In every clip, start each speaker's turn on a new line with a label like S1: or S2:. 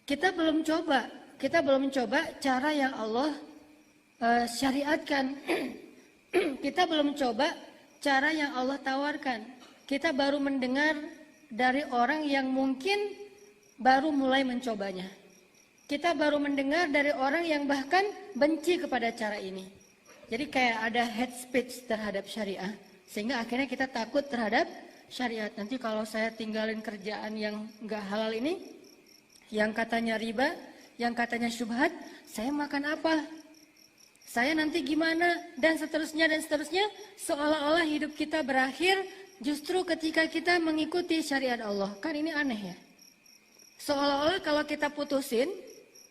S1: kita belum coba cara yang Allah syariatkan. Kita belum coba cara yang Allah tawarkan. Kita baru mendengar dari orang yang mungkin baru mulai mencobanya. Kita baru mendengar dari orang yang bahkan benci kepada cara ini. Jadi kayak ada hate speech terhadap syariah. Sehingga akhirnya kita takut terhadap syariat. Nanti kalau saya tinggalin kerjaan yang nggak halal ini, yang katanya riba, yang katanya syubhat, saya makan apa? Saya nanti gimana? Dan seterusnya, seolah-olah hidup kita berakhir justru ketika kita mengikuti syariat Allah. Kan ini aneh ya. Seolah-olah kalau kita putusin,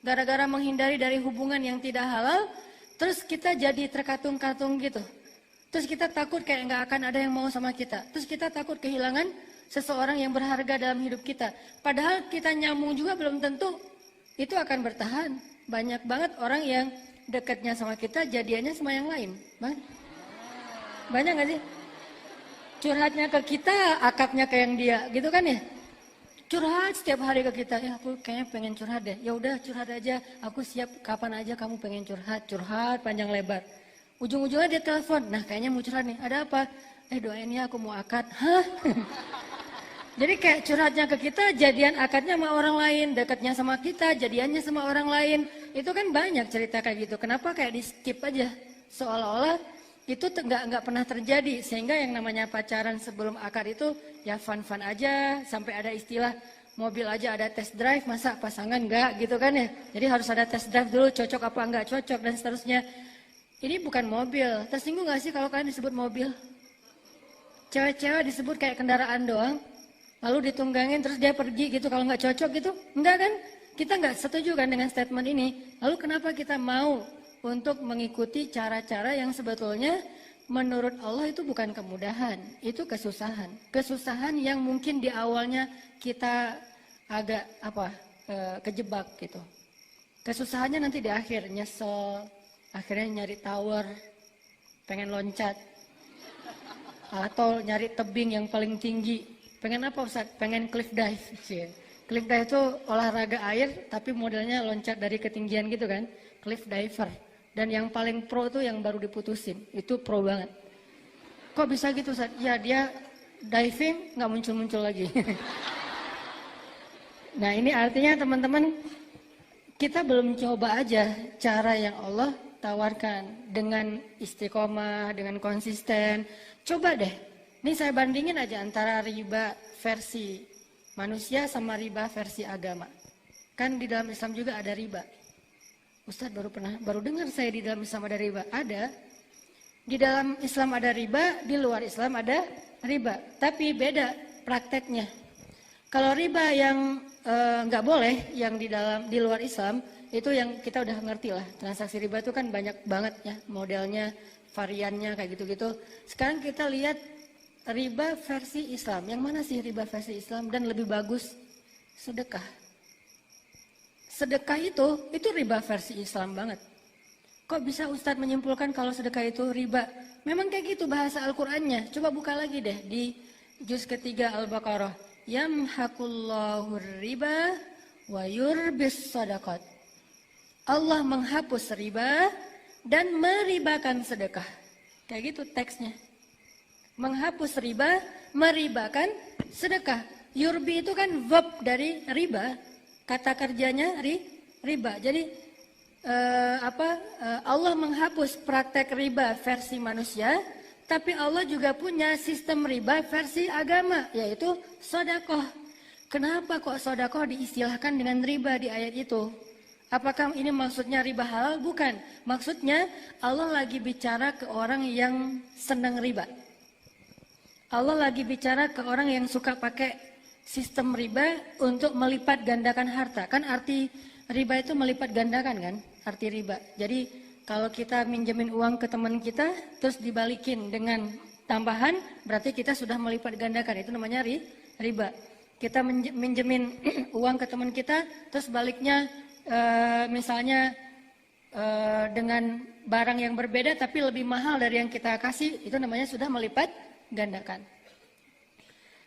S1: gara-gara menghindari dari hubungan yang tidak halal, terus kita jadi terkatung-katung gitu. Terus kita takut kayak nggak akan ada yang mau sama kita. Terus kita takut kehilangan seseorang yang berharga dalam hidup kita. Padahal kita nyambung juga belum tentu itu akan bertahan. Banyak banget orang yang dekatnya sama kita, jadiannya sama yang lain. Banyak nggak sih? Curhatnya ke kita, akapnya ke yang dia, gitu kan ya? Curhat setiap hari ke kita, ya aku kayaknya pengen curhat deh. Ya udah curhat aja, aku siap kapan aja kamu pengen curhat, curhat panjang lebar. Ujung-ujungnya dia telepon, nah kayaknya mau curhat nih, ada apa? Doain ya aku mau akad. Hah? Jadi kayak curhatnya ke kita, jadian akadnya sama orang lain, dekatnya sama kita, jadiannya sama orang lain. Itu kan banyak cerita kayak gitu. Kenapa kayak di skip aja? Seolah-olah itu nggak pernah terjadi. Sehingga yang namanya pacaran sebelum akad itu ya fun-fun aja. Sampai ada istilah mobil aja ada test drive, masa pasangan nggak gitu kan ya. Jadi harus ada test drive dulu, cocok apa nggak cocok dan seterusnya. Ini bukan mobil. Tersinggung nggak sih kalau kalian disebut mobil? Cewek-cewek disebut kayak kendaraan doang. Lalu ditunggangin terus dia pergi gitu kalau nggak cocok gitu. Enggak kan? Kita nggak setuju kan dengan statement ini. Lalu kenapa kita mau untuk mengikuti cara-cara yang sebetulnya menurut Allah itu bukan kemudahan. Itu kesusahan. Kesusahan yang mungkin di awalnya kita agak kejebak gitu. Kesusahannya nanti di akhir nyesel. Akhirnya nyari tower. Pengen loncat. Atau nyari tebing yang paling tinggi. Pengen apa Ustaz? Pengen cliff dive. Cliff dive itu olahraga air tapi modelnya loncat dari ketinggian gitu kan. Cliff diver. Dan yang paling pro tuh yang baru diputusin. Itu pro banget. Kok bisa gitu Ustaz? Ya dia diving nggak muncul-muncul lagi. Nah ini artinya teman-teman kita belum coba aja cara yang Allah tawarkan. Dengan istiqomah, dengan konsisten. Coba deh. Ini saya bandingin aja antara riba versi manusia sama riba versi agama. Kan di dalam Islam juga ada riba. Ustadz baru dengar saya di dalam Islam ada riba. Ada. Di dalam Islam ada riba, di luar Islam ada riba. Tapi beda prakteknya. Kalau riba yang nggak boleh, yang di luar Islam, itu yang kita udah ngerti lah. Transaksi riba itu kan banyak banget ya modelnya, variannya kayak gitu-gitu. Sekarang kita lihat riba versi Islam. Yang mana sih riba versi Islam dan lebih bagus? Sedekah. Sedekah itu riba versi Islam banget. Kok bisa Ustadz menyimpulkan kalau sedekah itu riba? Memang kayak gitu bahasa Al-Qur'annya. Coba buka lagi deh di juz ketiga Al-Baqarah. Yamhaqullahu riba wa yurbis sadaqat. Allah menghapus riba dan meribakan sedekah. Kayak gitu teksnya. Menghapus riba, meribakan sedekah. Yurbi itu kan verb dari riba. Kata kerjanya riba. Jadi Allah menghapus praktek riba versi manusia, tapi Allah juga punya sistem riba versi agama, yaitu sodakoh. Kenapa kok sodakoh diistilahkan dengan riba di ayat itu? Apakah ini maksudnya riba halal? Bukan. Maksudnya Allah lagi bicara ke orang yang senang riba. Allah lagi bicara ke orang yang suka pakai sistem riba untuk melipat gandakan harta. Kan arti riba itu melipat gandakan kan? Arti riba. Jadi kalau kita minjemin uang ke teman kita, terus dibalikin dengan tambahan, berarti kita sudah melipat gandakan. Itu namanya riba. Kita minjemin uang ke teman kita, terus baliknya misalnya dengan barang yang berbeda tapi lebih mahal dari yang kita kasih, itu namanya sudah melipat gandakan.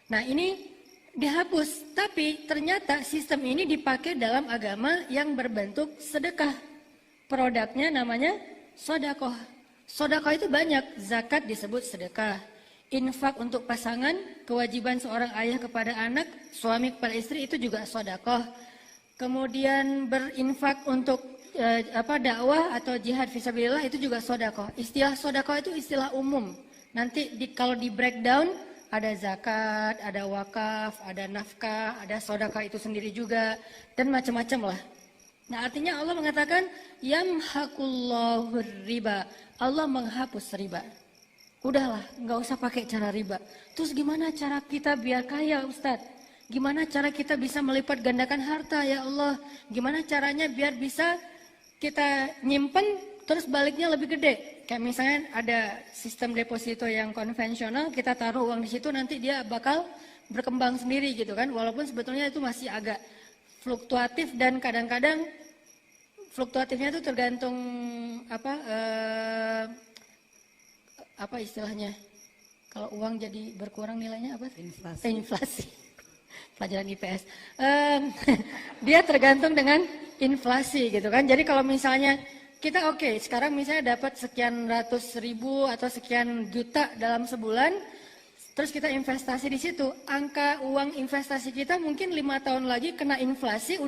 S1: Nah ini dihapus. Tapi ternyata sistem ini dipakai dalam agama yang berbentuk sedekah. Produknya namanya sodakoh. Sodakoh itu banyak, zakat disebut sedekah. Infak untuk pasangan, kewajiban seorang ayah kepada anak, suami kepada istri itu juga sodakoh. Kemudian berinfak untuk dakwah atau jihad fisabilillah itu juga sodakoh. Istilah sodakoh itu istilah umum. Nanti kalau di breakdown ada zakat, ada wakaf, ada nafkah, ada sodakoh itu sendiri juga dan macam-macam lah. Nah artinya Allah mengatakan yamhaqullahu riba. Allah menghapus riba. Udahlah, nggak usah pakai cara riba. Terus gimana cara kita biar kaya, Ustadz? Gimana cara kita bisa melipat gandakan harta, ya Allah? Gimana caranya biar bisa kita nyimpen terus baliknya lebih gede? Kayak misalnya ada sistem deposito yang konvensional, kita taruh uang di situ nanti dia bakal berkembang sendiri gitu kan. Walaupun sebetulnya itu masih agak fluktuatif dan kadang-kadang fluktuatifnya itu tergantung apa istilahnya? Kalau uang jadi berkurang nilainya apa? Inflasi. Pelajaran IPS. Dia tergantung dengan inflasi gitu kan. Jadi kalau misalnya kita sekarang misalnya dapat sekian ratus ribu atau sekian juta dalam sebulan, terus kita investasi di situ, angka uang investasi kita mungkin 5 tahun lagi kena inflasi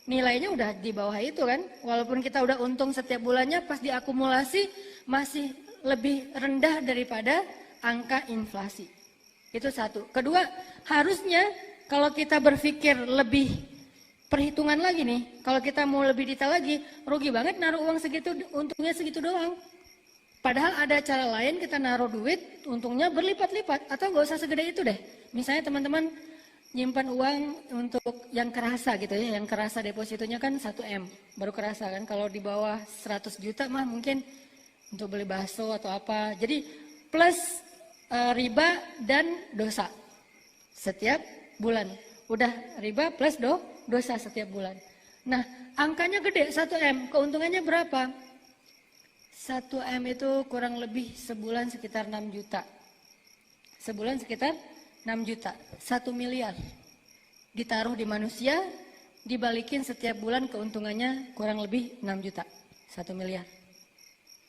S1: nilainya udah di bawah itu kan. Walaupun kita udah untung setiap bulannya, pas diakumulasi masih lebih rendah daripada angka inflasi. Itu satu. Kedua, harusnya kalau kita berpikir lebih perhitungan lagi nih, kalau kita mau lebih detail lagi, rugi banget naruh uang segitu, untungnya segitu doang. Padahal ada cara lain kita naruh duit, untungnya berlipat-lipat, atau nggak usah segede itu deh. Misalnya teman-teman nyimpan uang untuk yang kerasa gitu ya, yang kerasa depositonya kan 1M, baru kerasa kan. Kalau di bawah 100 juta mah mungkin untuk beli bakso atau apa. Jadi plus riba dan dosa setiap bulan. Udah riba plus dosa setiap bulan. Nah angkanya gede 1M, keuntungannya berapa? 1M itu kurang lebih sebulan sekitar 6 juta. Sebulan sekitar 6 juta, 1 miliar. Ditaruh di manusia, dibalikin setiap bulan keuntungannya kurang lebih 6 juta, 1 miliar.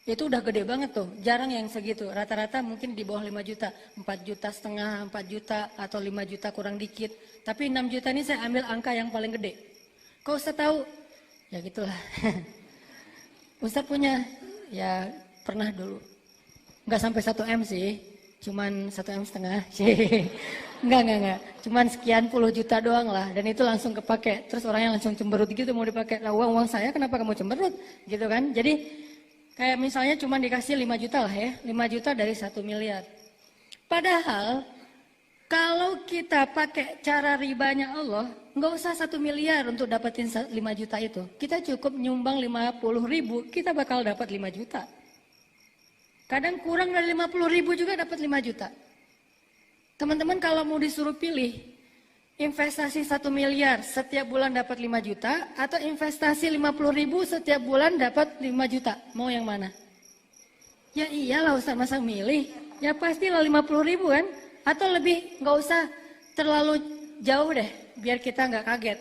S1: Itu udah gede banget tuh, jarang yang segitu. Rata-rata mungkin di bawah 5 juta, 4 juta setengah, 4 juta atau 5 juta kurang dikit. Tapi 6 juta ini saya ambil angka yang paling gede. Kok Ustaz tahu? Ya gitulah. Ustaz punya, ya pernah dulu. Nggak sampai 1M sih, cuman 1M setengah. Enggak. Cuman sekian puluh juta doang lah. Dan itu langsung kepake. Terus orangnya langsung cemberut gitu mau dipakai. Nah uang saya kenapa kamu cemberut? Gitu kan. Jadi kayak misalnya cuma dikasih 5 juta lah ya, 5 juta dari 1 miliar. Padahal kalau kita pakai cara ribanya Allah, nggak usah 1 miliar untuk dapetin 5 juta itu. Kita cukup nyumbang 50 ribu, kita bakal dapat 5 juta. Kadang kurang dari 50 ribu juga dapat 5 juta. Teman-teman kalau mau disuruh pilih, investasi 1 miliar setiap bulan dapat 5 juta atau investasi 50 ribu setiap bulan dapat 5 juta. Mau yang mana? Ya iyalah Ustaz, masa milih? Ya pastilah 50 ribu kan? Atau lebih, nggak usah terlalu jauh deh biar kita nggak kaget.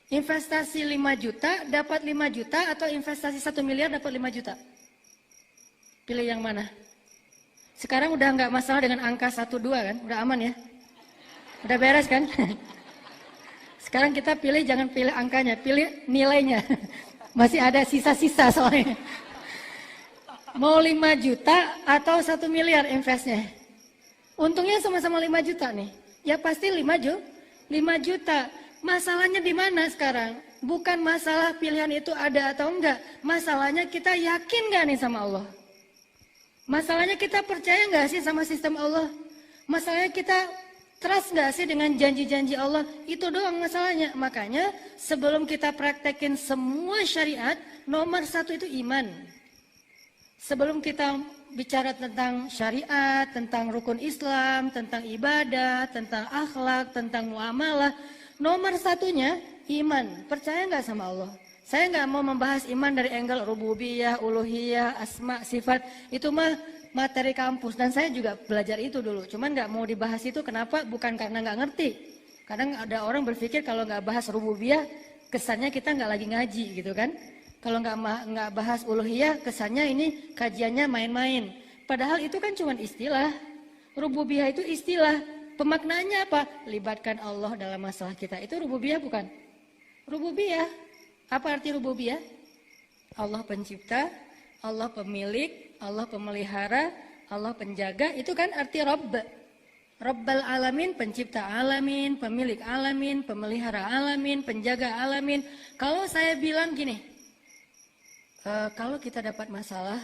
S1: Investasi 5 juta dapat 5 juta atau investasi 1 miliar dapat 5 juta? Pilih yang mana? Sekarang udah nggak masalah dengan angka 1-2 kan? Udah aman ya? Udah beres kan? Sekarang kita pilih, jangan pilih angkanya, pilih nilainya. Masih ada sisa-sisa soalnya. Mau 5 juta atau 1 miliar investnya? Untungnya sama-sama 5 juta nih. Ya pasti 5 juta. Masalahnya di mana sekarang? Bukan masalah pilihan itu ada atau enggak. Masalahnya kita yakin nggak nih sama Allah? Masalahnya kita percaya nggak sih sama sistem Allah? Masalahnya kita trust nggak sih dengan janji-janji Allah? Itu doang masalahnya. Makanya sebelum kita praktekin semua syariat, nomor 1 itu iman. Sebelum kita bicara tentang syariat, tentang rukun Islam, tentang ibadah, tentang akhlak, tentang muamalah, nomor 1-nya iman. Percaya nggak sama Allah? Saya nggak mau membahas iman dari angle rububiyah, uluhiyah, asma, sifat. Itu mah materi kampus dan saya juga belajar itu dulu. Cuman nggak mau dibahas itu, kenapa? Bukan karena nggak ngerti. Kadang ada orang berpikir kalau nggak bahas rububiyah, kesannya kita nggak lagi ngaji gitu kan. Kalau nggak bahas uluhiyah, kesannya ini kajiannya main-main. Padahal itu kan cuma istilah. Rububiyah itu istilah. Pemaknaannya apa? Libatkan Allah dalam masalah kita. Itu rububiyah bukan? Rububiyah. Apa arti rububiyah? Allah pencipta, Allah pemilik, Allah pemelihara, Allah penjaga. Itu kan arti Rabb. Rabbal alamin, pencipta alamin, pemilik alamin, pemelihara alamin, penjaga alamin. Kalau saya bilang gini, kalau kita dapat masalah,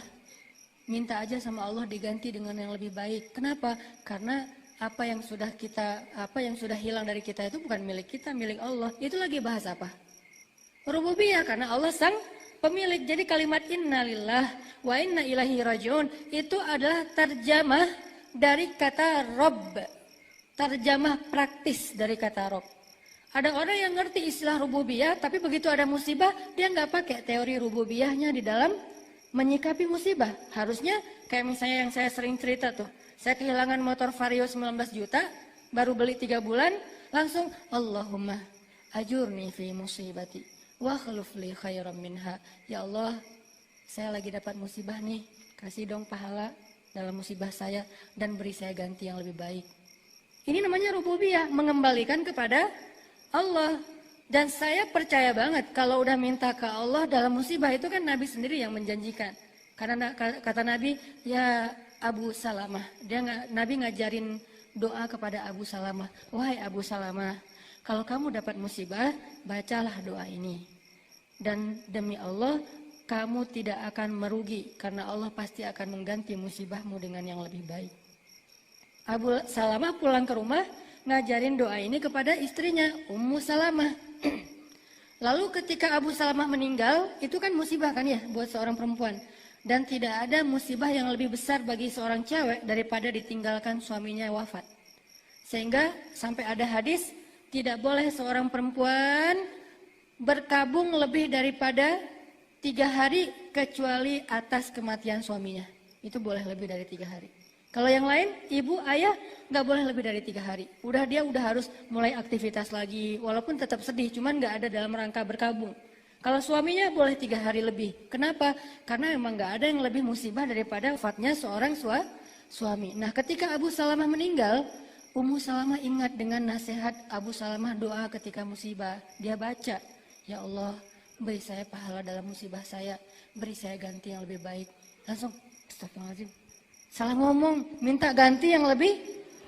S1: minta aja sama Allah diganti dengan yang lebih baik. Kenapa? Karena apa yang sudah hilang dari kita itu bukan milik kita, milik Allah. Itu lagi bahas apa? Rububiyah, karena Allah sang pemilik. Jadi kalimat innalillah wa inna ilaihi rajiun itu adalah terjemah dari kata Rabb, terjemah praktis dari kata Rabb. Ada orang yang ngerti istilah rububiyah, tapi begitu ada musibah, dia nggak pakai teori rububiyahnya di dalam menyikapi musibah. Harusnya kayak misalnya yang saya sering cerita tuh, saya kehilangan motor Vario 19 juta, baru beli 3 bulan, langsung Allahumma ajurni fi musibati wa khuluf li khairam minha. Ya Allah, saya lagi dapat musibah nih, kasih dong pahala dalam musibah saya dan beri saya ganti yang lebih baik. Ini namanya rububiyah, mengembalikan kepada Allah. Dan saya percaya banget kalau udah minta ke Allah dalam musibah itu kan Nabi sendiri yang menjanjikan. Karena kata Nabi, ya Abu Salamah, Nabi ngajarin doa kepada Abu Salamah. Wahai Abu Salamah, kalau kamu dapat musibah, bacalah doa ini. Dan demi Allah, kamu tidak akan merugi karena Allah pasti akan mengganti musibahmu dengan yang lebih baik. Abu Salamah pulang ke rumah ngajarin doa ini kepada istrinya Ummu Salamah. Lalu ketika Abu Salamah meninggal, itu kan musibah kan ya buat seorang perempuan. Dan tidak ada musibah yang lebih besar bagi seorang cewek daripada ditinggalkan suaminya wafat. Sehingga sampai ada hadis, tidak boleh seorang perempuan berkabung lebih daripada 3 hari kecuali atas kematian suaminya. Itu boleh lebih dari 3 hari. Kalau yang lain, ibu, ayah nggak boleh lebih dari 3 hari. Dia udah harus mulai aktivitas lagi, walaupun tetap sedih, cuman nggak ada dalam rangka berkabung. Kalau suaminya boleh 3 hari lebih. Kenapa? Karena memang nggak ada yang lebih musibah daripada wafatnya seorang suami. Nah, ketika Abu Salamah meninggal, Ummu Salamah ingat dengan nasihat Abu Salamah doa ketika musibah. Dia baca, ya Allah, beri saya pahala dalam musibah saya, beri saya ganti yang lebih baik. Langsung, astagfirullahaladzim, salah ngomong, minta ganti yang lebih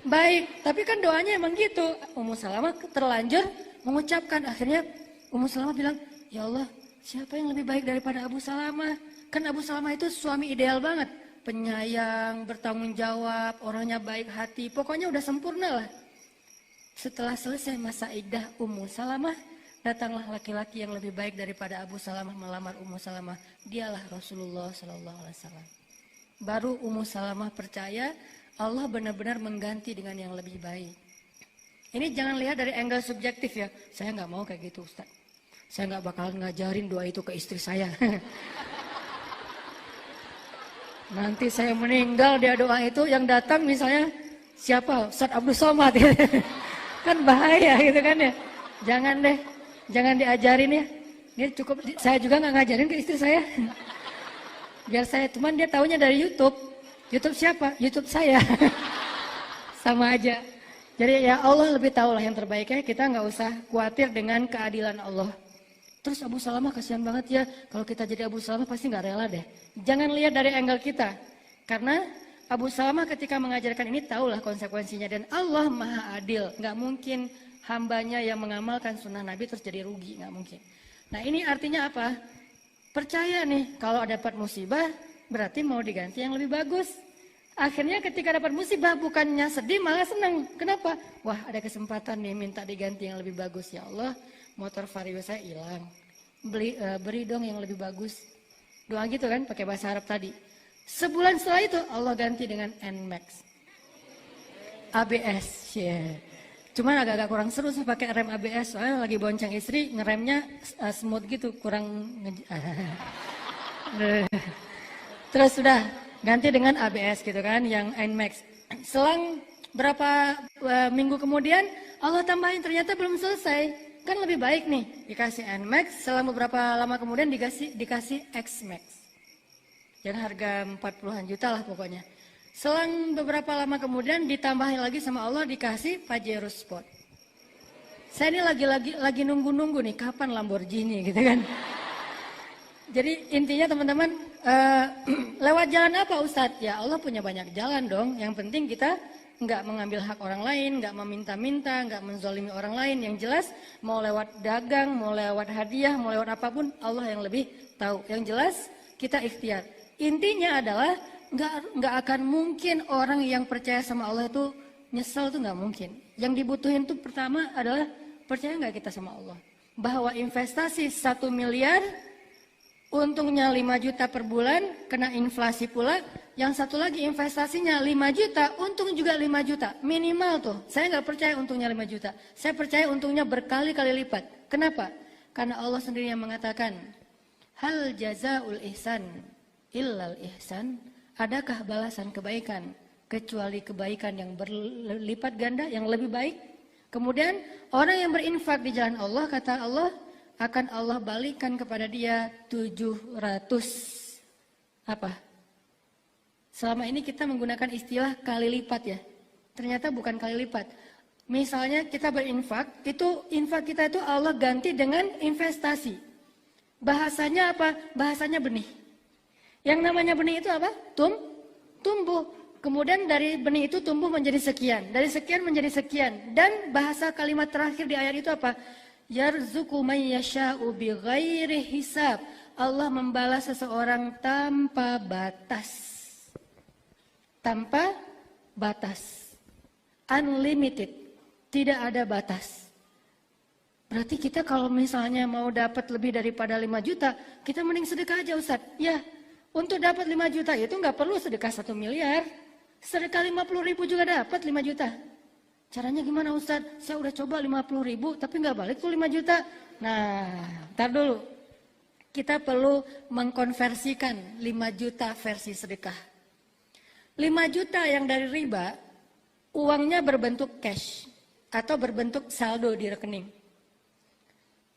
S1: baik. Tapi kan doanya emang gitu. Ummu Salamah terlanjur mengucapkan. Akhirnya Ummu Salamah bilang, ya Allah, siapa yang lebih baik daripada Abu Salamah? Kan Abu Salamah itu suami ideal banget. Penyayang, bertanggung jawab, orangnya baik hati. Pokoknya udah sempurna lah. Setelah selesai masa iddah Ummu Salamah, datanglah laki-laki yang lebih baik daripada Abu Salamah melamar Ummu Salamah. Dialah Rasulullah SAW. Baru Ummu Salamah percaya Allah benar-benar mengganti dengan yang lebih baik. Ini jangan lihat dari angle subjektif ya. Saya nggak mau kayak gitu Ustaz. Saya nggak bakal ngajarin doa itu ke istri saya. Nanti saya meninggal dia doa itu yang datang misalnya siapa? Ustaz Abdul Somad. Kan bahaya gitu kan ya. Jangan deh, jangan diajarin ya. Ini cukup, saya juga nggak ngajarin ke istri saya. Biar saya, cuman dia taunya dari YouTube. YouTube siapa? YouTube saya. Sama aja. Jadi ya Allah lebih tahu lah yang terbaik ya. Kita nggak usah khawatir dengan keadilan Allah. Terus Abu Salamah kasihan banget ya. Kalau kita jadi Abu Salamah pasti nggak rela deh. Jangan lihat dari angle kita. Karena Abu Salamah ketika mengajarkan ini tahulah konsekuensinya. Dan Allah maha adil. Nggak mungkin hambanya yang mengamalkan sunnah Nabi terus jadi rugi. Nggak mungkin. Nah ini artinya apa? Percaya nih kalau dapat musibah berarti mau diganti yang lebih bagus. Akhirnya ketika dapat musibah bukannya sedih malah senang. Kenapa? Wah ada kesempatan nih minta diganti yang lebih bagus. Ya Allah, motor Vario saya hilang. Beri dong yang lebih bagus. Doa gitu kan pakai bahasa Arab tadi. Sebulan setelah itu Allah ganti dengan NMAX. ABS. Yeah. Cuman agak-agak kurang seru sih pakai rem ABS. Soalnya lagi bonceng istri ngeremnya smooth gitu. Kurang. Terus sudah ganti dengan ABS gitu kan, yang NMAX. Selang berapa minggu kemudian Allah tambahin ternyata belum selesai. Kan lebih baik nih dikasih N-Max, selama beberapa lama kemudian dikasih X-Max. Yang harga 40-an juta lah pokoknya. Selang beberapa lama kemudian ditambahin lagi sama Allah dikasih Pajero Sport. Saya ini lagi nunggu nih kapan Lamborghini gitu kan. Jadi intinya teman-teman, lewat jalan apa Ustadz? Ya Allah punya banyak jalan dong. Yang penting kita nggak mengambil hak orang lain, nggak meminta-minta, nggak menzolimi orang lain. Yang jelas mau lewat dagang, mau lewat hadiah, mau lewat apapun, Allah yang lebih tahu. Yang jelas kita ikhtiar. Intinya adalah nggak akan mungkin orang yang percaya sama Allah itu nyesel, tuh nggak mungkin. Yang dibutuhin tuh pertama adalah percaya nggak kita sama Allah. Bahwa investasi 1 miliar untungnya 5 juta per bulan, kena inflasi pula. Yang satu lagi investasinya 5 juta, untung juga 5 juta. Minimal tuh, saya nggak percaya untungnya 5 juta. Saya percaya untungnya berkali-kali lipat. Kenapa? Karena Allah sendiri yang mengatakan, hal jazaul ihsan illal ihsan. Adakah balasan kebaikan kecuali kebaikan yang berlipat ganda, yang lebih baik? Kemudian orang yang berinfak di jalan Allah, kata Allah, akan Allah balikan kepada dia 700 apa? Selama ini kita menggunakan istilah kali lipat ya. Ternyata bukan kali lipat. Misalnya kita berinfak, itu infak kita itu Allah ganti dengan investasi. Bahasanya apa? Bahasanya benih. Yang namanya benih itu apa? Tumbuh. Kemudian dari benih itu tumbuh menjadi sekian. Dari sekian menjadi sekian. Dan bahasa kalimat terakhir di ayat itu apa? Yarzuqu may yasha'u bighairi hisab. Allah membalas seseorang tanpa batas. Tanpa batas. Unlimited. Tidak ada batas. Berarti kita kalau misalnya mau dapat lebih daripada 5 juta, kita mending sedekah aja Ustaz. Ya, untuk dapat 5 juta itu nggak perlu sedekah 1 miliar. Sedekah 50.000 juga dapat 5 juta. Caranya gimana Ustaz? Saya udah coba 50.000 tapi nggak balik tuh 5 juta. Nah, ntar dulu. Kita perlu mengkonversikan 5 juta versi sedekah. 5 juta yang dari riba, uangnya berbentuk cash atau berbentuk saldo di rekening.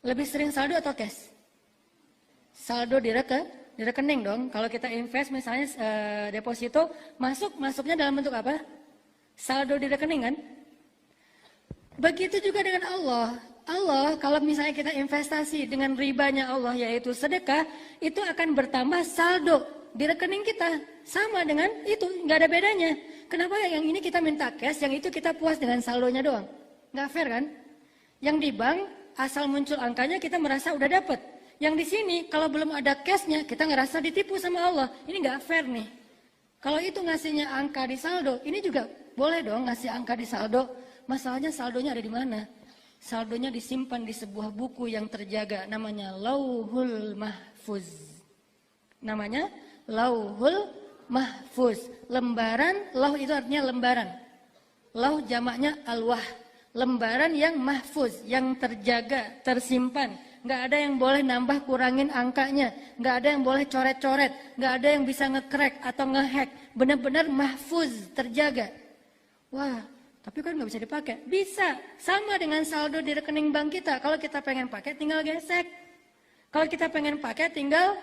S1: Lebih sering saldo atau cash? Saldo di rekening dong. Kalau kita invest misalnya deposito, masuknya dalam bentuk apa? Saldo di rekening kan? Begitu juga dengan Allah. Allah kalau misalnya kita investasi dengan ribanya Allah yaitu sedekah, itu akan bertambah saldo di rekening kita. Sama dengan itu, nggak ada bedanya. Kenapa yang ini kita minta cash, yang itu kita puas dengan saldonya doang? Nggak fair kan? Yang di bank asal muncul angkanya kita merasa udah dapet. Yang di sini kalau belum ada cashnya kita ngerasa ditipu sama Allah. Ini nggak fair nih. Kalau itu ngasihnya angka di saldo, ini juga boleh dong ngasih angka di saldo. Masalahnya saldonya ada di mana? Saldonya disimpan di sebuah buku yang terjaga, namanya Lauhul Mahfuz. Namanya Lauhul Mahfuz. Lembaran, lauh itu artinya lembaran. Lauh jamaknya alwah. Lembaran yang mahfuz, yang terjaga, tersimpan. Nggak ada yang boleh nambah kurangin angkanya. Nggak ada yang boleh coret-coret. Nggak ada yang bisa nge-crack atau nge-hack. Benar-benar mahfuz, terjaga. Wah, tapi kan nggak bisa dipakai. Bisa, sama dengan saldo di rekening bank kita. Kalau kita pengen pakai tinggal gesek. Kalau kita pengen pakai tinggal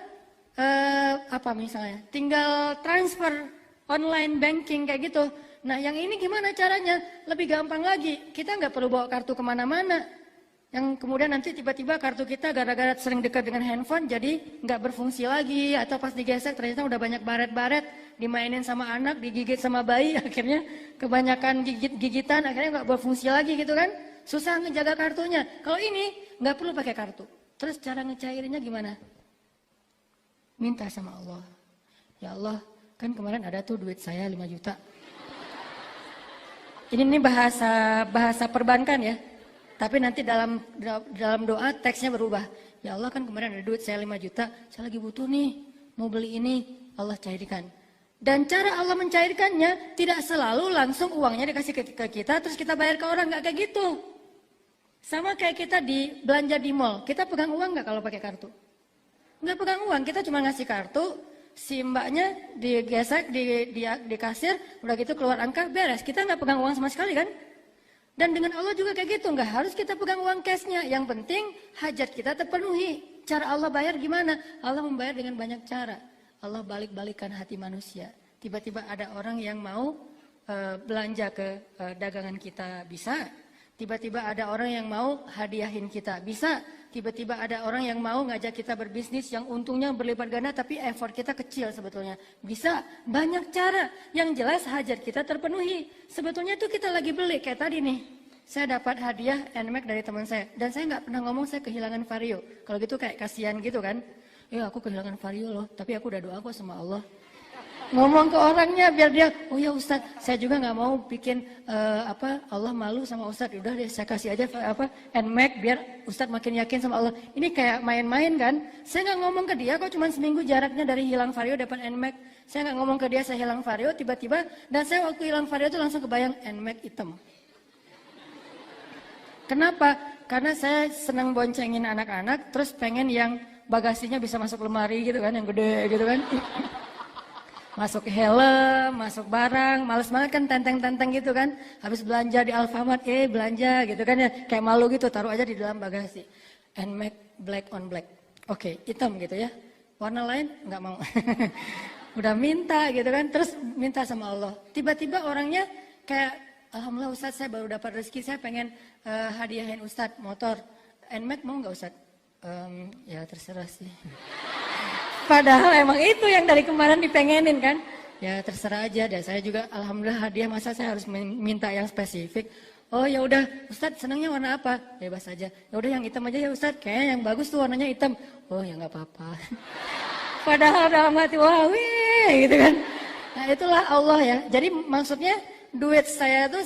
S1: apa misalnya? Tinggal transfer online banking kayak gitu. Nah yang ini gimana caranya? Lebih gampang lagi. Kita nggak perlu bawa kartu kemana-mana. Yang kemudian nanti tiba-tiba kartu kita gara-gara sering dekat dengan handphone jadi nggak berfungsi lagi. Atau pas digesek ternyata udah banyak baret-baret. Dimainin sama anak, digigit sama bayi. Akhirnya kebanyakan gigitan akhirnya nggak berfungsi lagi gitu kan. Susah ngejaga kartunya. Kalau ini nggak perlu pakai kartu. Terus cara ngecairinnya gimana? Minta sama Allah. Ya Allah, kan kemarin ada tuh duit saya 5 juta. Ini bahasa perbankan ya. Tapi nanti dalam doa teksnya berubah. Ya Allah kan kemarin ada duit saya 5 juta. Saya lagi butuh nih. Mau beli ini. Allah cairkan. Dan cara Allah mencairkannya tidak selalu langsung uangnya dikasih ke kita. Terus kita bayar ke orang. Nggak kayak gitu. Sama kayak kita belanja di mall. Kita pegang uang nggak kalau pakai kartu? Nggak pegang uang. Kita cuma ngasih kartu. Si mbaknya digesek di kasir. Udah gitu keluar angka beres. Kita nggak pegang uang sama sekali kan? Dan dengan Allah juga kayak gitu, nggak harus kita pegang uang cashnya. Yang penting hajat kita terpenuhi. Cara Allah bayar gimana? Allah membayar dengan banyak cara. Allah balik-balikan hati manusia. Tiba-tiba ada orang yang mau belanja ke dagangan kita, bisa. Tiba-tiba ada orang yang mau hadiahin kita, bisa. Tiba-tiba ada orang yang mau ngajak kita berbisnis yang untungnya berlipat ganda tapi effort kita kecil sebetulnya. Bisa, banyak cara. Yang jelas hajat kita terpenuhi. Sebetulnya itu kita lagi beli, kayak tadi nih. Saya dapat hadiah NMAX dari teman saya. Dan saya nggak pernah ngomong saya kehilangan Vario. Kalau gitu kayak kasihan gitu kan. Ya aku kehilangan Vario loh, tapi aku udah doa kok sama Allah. Ngomong ke orangnya biar dia, oh ya Ustadz, saya juga nggak mau bikin Allah malu sama Ustadz. Udah deh, saya kasih aja NMAX biar Ustadz makin yakin sama Allah. Ini kayak main-main kan? Saya nggak ngomong ke dia kok, cuma seminggu jaraknya dari hilang Vario dapat NMAX. Saya nggak ngomong ke dia saya hilang Vario, tiba-tiba dan saya waktu hilang Vario itu langsung kebayang NMAX hitam. Kenapa? Karena saya senang boncengin anak-anak, terus pengen yang bagasinya bisa masuk lemari gitu kan, yang gede gitu kan. Masuk helm, masuk barang, males banget kan tenteng-tenteng gitu kan. Habis belanja di Alfamart, belanja gitu kan ya. Kayak malu gitu, taruh aja di dalam bagasi. NMAX black on black. Oke, hitam gitu ya. Warna lain nggak mau. Udah minta gitu kan, terus minta sama Allah. Tiba-tiba orangnya kayak, alhamdulillah Ustadz saya baru dapat rezeki, saya pengen hadiahin Ustadz motor. NMAX mau nggak Ustadz? Ya terserah sih. Padahal emang itu yang dari kemarin dipengenin kan. Ya terserah aja deh. Saya juga alhamdulillah hadiah, masa saya harus minta yang spesifik. Oh ya udah, Ustadz senangnya warna apa? Bebas aja. Ya udah yang hitam aja ya Ustadz. Kayaknya yang bagus tuh warnanya hitam. Oh ya nggak apa-apa. Padahal dalam hati wah gitu kan. Nah itulah Allah ya. Jadi maksudnya duit saya tuh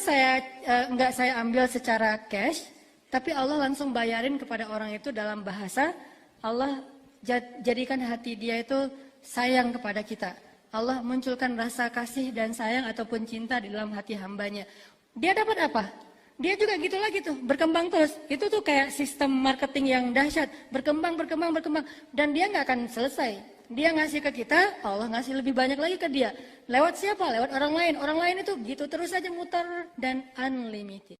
S1: nggak saya ambil secara cash, tapi Allah langsung bayarin kepada orang itu dalam bahasa Allah. Jadikan hati dia itu sayang kepada kita. Allah munculkan rasa kasih dan sayang ataupun cinta di dalam hati hambanya. Dia dapat apa? Dia juga gitu lagi tuh, berkembang terus. Itu tuh kayak sistem marketing yang dahsyat. Berkembang. Dan dia nggak akan selesai. Dia ngasih ke kita, Allah ngasih lebih banyak lagi ke dia. Lewat siapa? Lewat orang lain. Orang lain itu gitu terus aja muter dan unlimited.